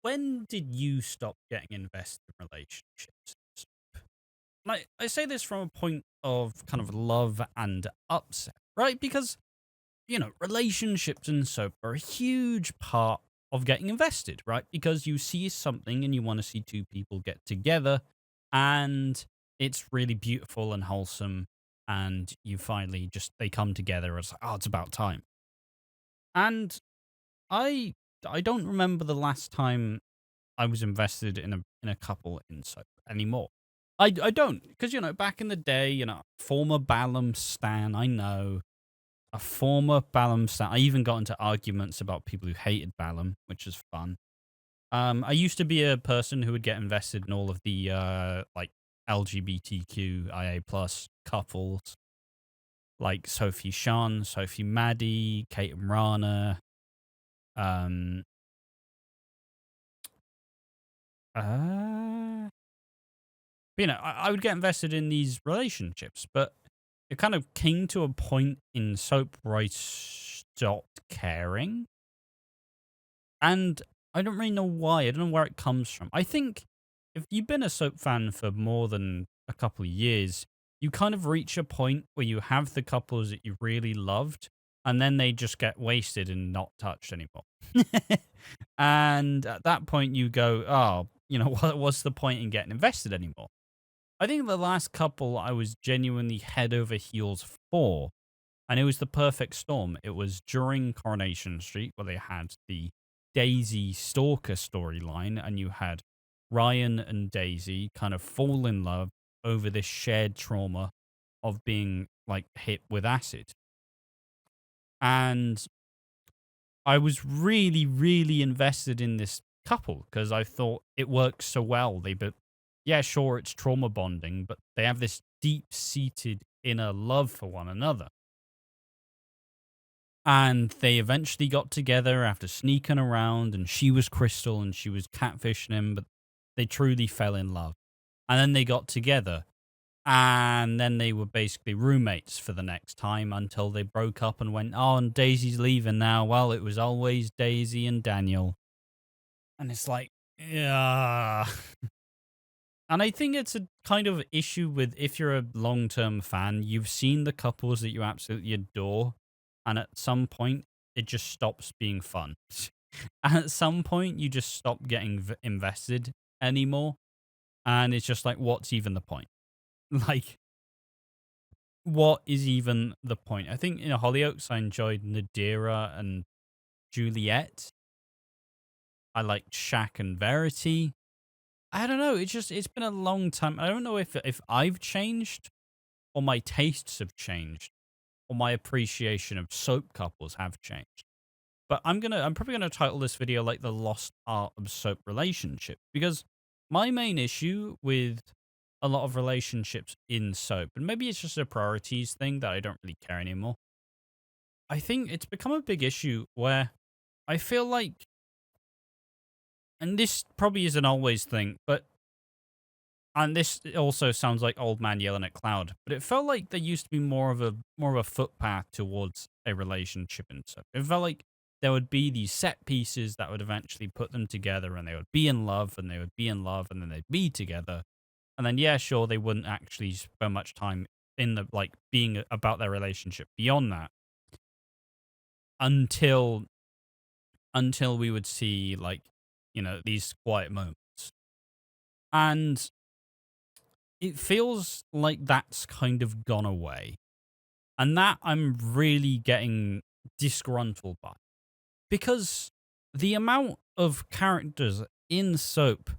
When did you stop getting invested in relationships? Like, I say this from a point of kind of love and upset, right? Because, relationships and soap are a huge part of getting invested, right? Because you see something and you want to see two people get together and it's really beautiful and wholesome. And you finally just, they come together. It's like, oh, it's about time. And I, I don't remember the last time I was invested in a couple in soap anymore. I don't, because back in the day, former Ballum stan, I know a former Ballum stan. I even got into arguments about people who hated Ballum, which is fun. I used to be a person who would get invested in all of the like LGBTQIA plus couples, like Sophie Sean, Sophie Maddie, Kate and Rana. Um, uh, I would get invested in these relationships, but it kind of came to a point in soap where I stopped caring. And I don't really know why. I don't know where it comes from. I think if you've been a soap fan for more than a couple of years, you kind of reach a point where you have the couples that you really loved, and then they just get wasted and not touched anymore. And at that point, you go, oh, what's the point in getting invested anymore? I think the last couple I was genuinely head over heels for, and it was the perfect storm. It was during Coronation Street where they had the Daisy Stalker storyline, and you had Ryan and Daisy kind of fall in love over this shared trauma of being like hit with acid. And I was really, really invested in this couple because I thought it works so well. Yeah, sure, it's trauma bonding, but they have this deep seated inner love for one another. And they eventually got together after sneaking around, and she was Crystal and she was catfishing him, but they truly fell in love. And then they got together, and then they were basically roommates for the next time until they broke up and went, oh, and Daisy's leaving now. Well, it was always Daisy and Daniel. And it's like, yeah. And I think it's a kind of issue with if you're a long term fan, you've seen the couples that you absolutely adore, and at some point, it just stops being fun. And at some point, you just stop getting invested anymore. And it's just like, what's even the point? Like, what is even the point? I think in Hollyoaks, I enjoyed Nadira and Juliet. I liked Shaq and Verity. I don't know. It's been a long time. I don't know if I've changed or my tastes have changed or my appreciation of soap couples have changed. But I'm probably gonna title this video like the lost art of soap relationship because my main issue with a lot of relationships in soap, and maybe it's just a priorities thing that I don't really care anymore. I think it's become a big issue where I feel like, and this probably is an always thing, but and this also sounds like old man yelling at cloud, but it felt like there used to be more of a footpath towards a relationship and stuff. It felt like there would be these set pieces that would eventually put them together, and they would be in love, and they would be in love, and then they'd be together, and then yeah, sure, they wouldn't actually spend much time in the like being about their relationship beyond that until we would see like these quiet moments, and it feels like that's kind of gone away. And that I'm really getting disgruntled by. Because the amount of characters in soap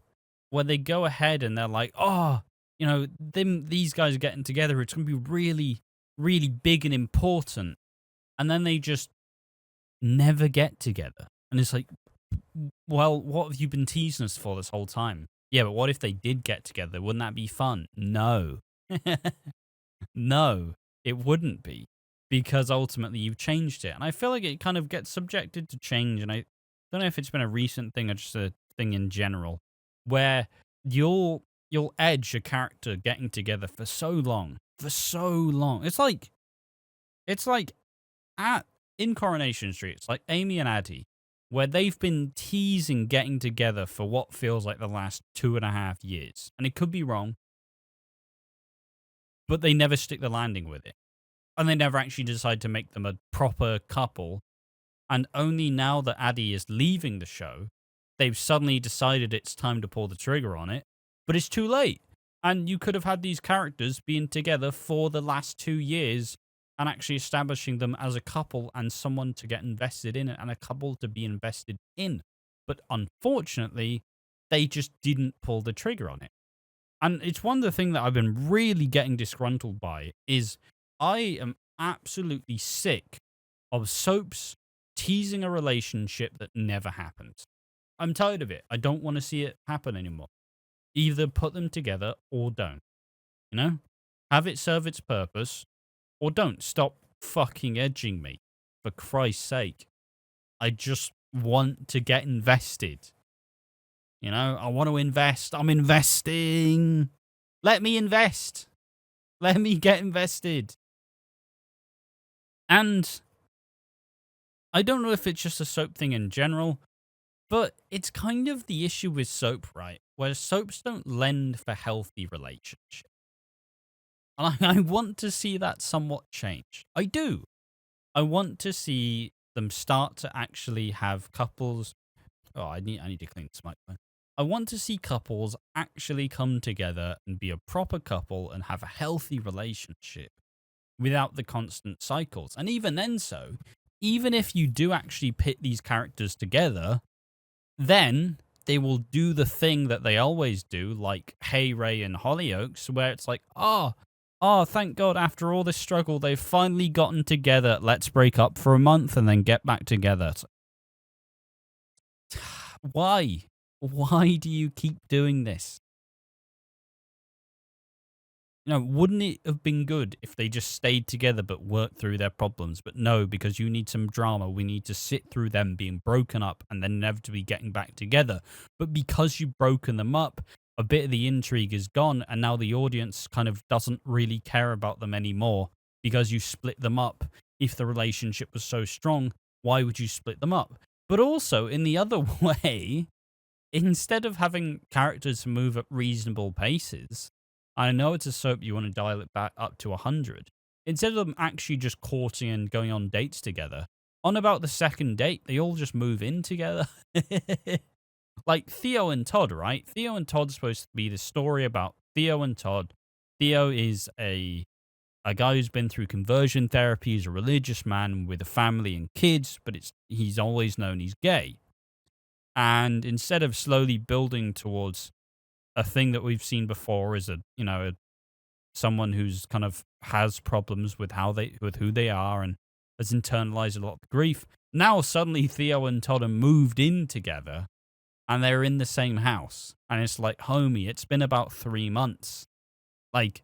where they go ahead and they're like, oh, these guys are getting together. It's going to be really, really big and important. And then they just never get together. And it's like, well, what have you been teasing us for this whole time? Yeah, but what if they did get together? Wouldn't that be fun? No. No, it wouldn't be because ultimately you've changed it. And I feel like it kind of gets subjected to change. And I don't know if it's been a recent thing or just a thing in general where you'll edge a character getting together for so long, for so long. It's like at in Coronation Street, it's like Amy and Addie. where they've been teasing getting together for what feels like the last 2.5 years. And it could be wrong, but they never stick the landing with it. And they never actually decide to make them a proper couple. And only now that Addie is leaving the show, they've suddenly decided it's time to pull the trigger on it. But it's too late. And you could have had these characters being together for the last 2 years and actually establishing them as a couple and someone to get invested in and a couple to be invested in. But unfortunately, they just didn't pull the trigger on it. And it's one of the things that I've been really getting disgruntled by is I am absolutely sick of soaps teasing a relationship that never happens. I'm tired of it. I don't want to see it happen anymore. Either put them together or don't. You know? Have it serve its purpose or don't. Stop fucking edging me. For Christ's sake. I just want to get invested. You know? I want to invest. I'm investing. Let me invest. Let me get invested. And I don't know if it's just a soap thing in general, but it's kind of the issue with soap, right? Where soaps don't lend for healthy relationships. And I want to see that somewhat change. I do. I want to see them start to actually have couples. Oh, I need to clean this microphone. I want to see couples actually come together and be a proper couple and have a healthy relationship without the constant cycles. And even then even if you do actually pit these characters together, then they will do the thing that they always do, like Hey Ray and Hollyoaks, where it's like, oh, thank God, after all this struggle, they've finally gotten together. Let's break up for a month and then get back together. Why? Why do you keep doing this? You know, wouldn't it have been good if they just stayed together but worked through their problems? But no, because you need some drama. We need to sit through them being broken up and then inevitably getting back together. But because you've broken them up, a bit of the intrigue is gone, and now the audience kind of doesn't really care about them anymore because you split them up. If the relationship was so strong, why would you split them up? But also, in the other way, instead of having characters move at reasonable paces, I know it's a soap, you want to dial it back up to 100. Instead of them actually just courting and going on dates together, on about the second date, they all just move in together. Like Theo and Todd, right? Theo and Todd's supposed to be the story about Theo and Todd. Theo is a guy who's been through conversion therapy. He's a religious man with a family and kids, but he's always known he's gay. And instead of slowly building towards a thing that we've seen before is someone who's kind of has problems with who they are and has internalized a lot of grief. Now suddenly Theo and Todd are moved in together and they're in the same house. And it's like, homie, it's been about 3 months. Like,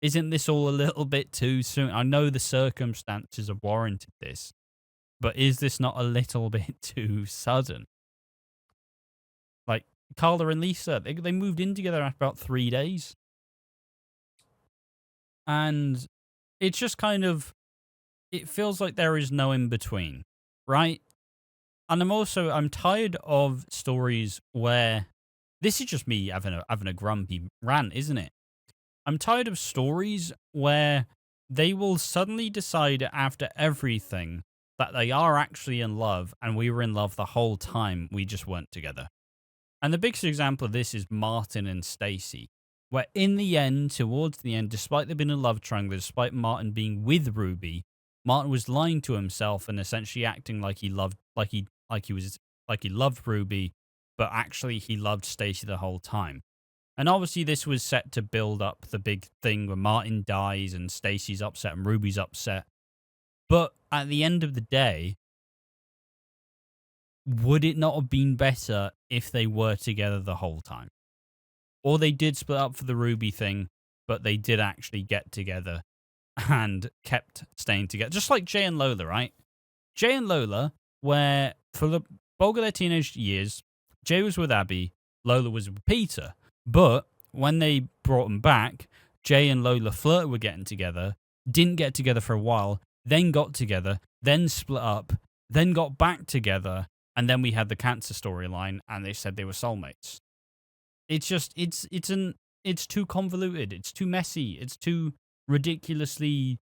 isn't this all a little bit too soon? I know the circumstances have warranted this, but is this not a little bit too sudden? Like, Carla and Lisa, they moved in together after about 3 days. And it's just kind of, it feels like there is no in between, right? And I'm tired of stories where, this is just me having a grumpy rant, isn't it? I'm tired of stories where they will suddenly decide after everything that they are actually in love and we were in love the whole time, we just weren't together. And the biggest example of this is Martin and Stacey, where in the end, towards the end, despite there being a love triangle, despite Martin being with Ruby, Martin was lying to himself and essentially acting like he loved Ruby, but actually he loved Stacey the whole time. And obviously this was set to build up the big thing where Martin dies and Stacey's upset and Ruby's upset. But at the end of the day, would it not have been better if they were together the whole time? Or they did split up for the Ruby thing, but they did actually get together and kept staying together. Just like Jay and Lola, right? Jay and Lola, where for the bulk of their teenage years, Jay was with Abby, Lola was with Peter. But when they brought them back, Jay and Lola flirted with getting together, didn't get together for a while, then got together, then split up, then got back together, And then we had the cancer storyline, and they said they were soulmates. It's just it's too convoluted. It's too messy. It's too ridiculously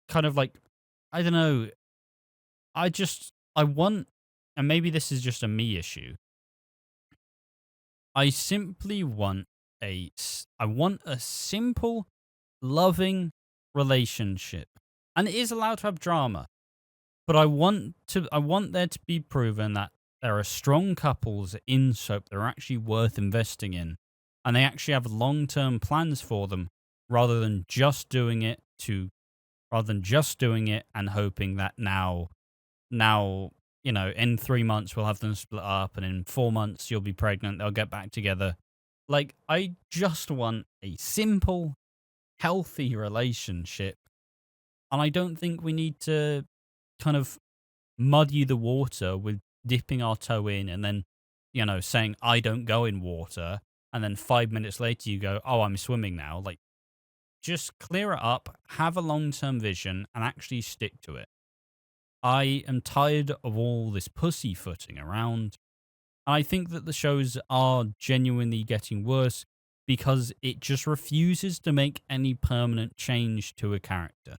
kind of like, I don't know. I want, and maybe this is just a me issue. I simply want I want a simple, loving relationship, and it is allowed to have drama. But I want there to be proven that there are strong couples in soap that are actually worth investing in, and they actually have long-term plans for them, rather than just doing it to rather than just doing it and hoping that now, in 3 months we'll have them split up, and in 4 months you'll be pregnant, they'll get back together. Like, I just want a simple, healthy relationship, and I don't think we need to kind of muddy the water with dipping our toe in and then, saying, I don't go in water. And then 5 minutes later you go, oh, I'm swimming now. Like, just clear it up, have a long term vision, and actually stick to it. I am tired of all this pussyfooting around. And I think that the shows are genuinely getting worse because it just refuses to make any permanent change to a character.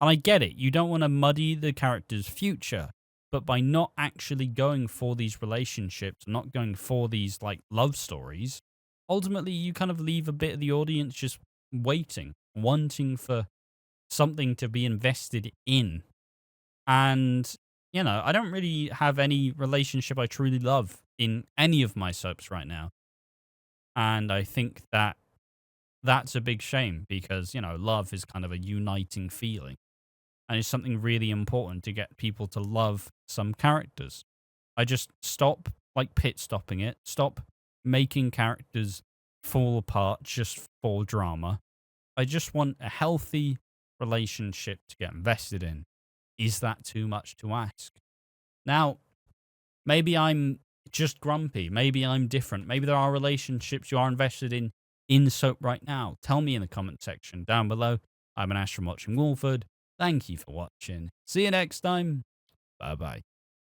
And I get it, you don't want to muddy the character's future, but by not actually going for these relationships, not going for these like love stories, ultimately you kind of leave a bit of the audience just waiting, wanting for something to be invested in. And, I don't really have any relationship I truly love in any of my soaps right now. And I think that that's a big shame because, love is kind of a uniting feeling. And it's something really important to get people to love some characters. I just stop like pit stopping it, stop making characters fall apart just for drama. I just want a healthy relationship to get invested in. Is that too much to ask? Now, maybe I'm just grumpy. Maybe I'm different. Maybe there are relationships you are invested in soap right now. Tell me in the comment section down below. I'm an Ash from Watching Walford. Thank you for watching. See you next time. Bye bye.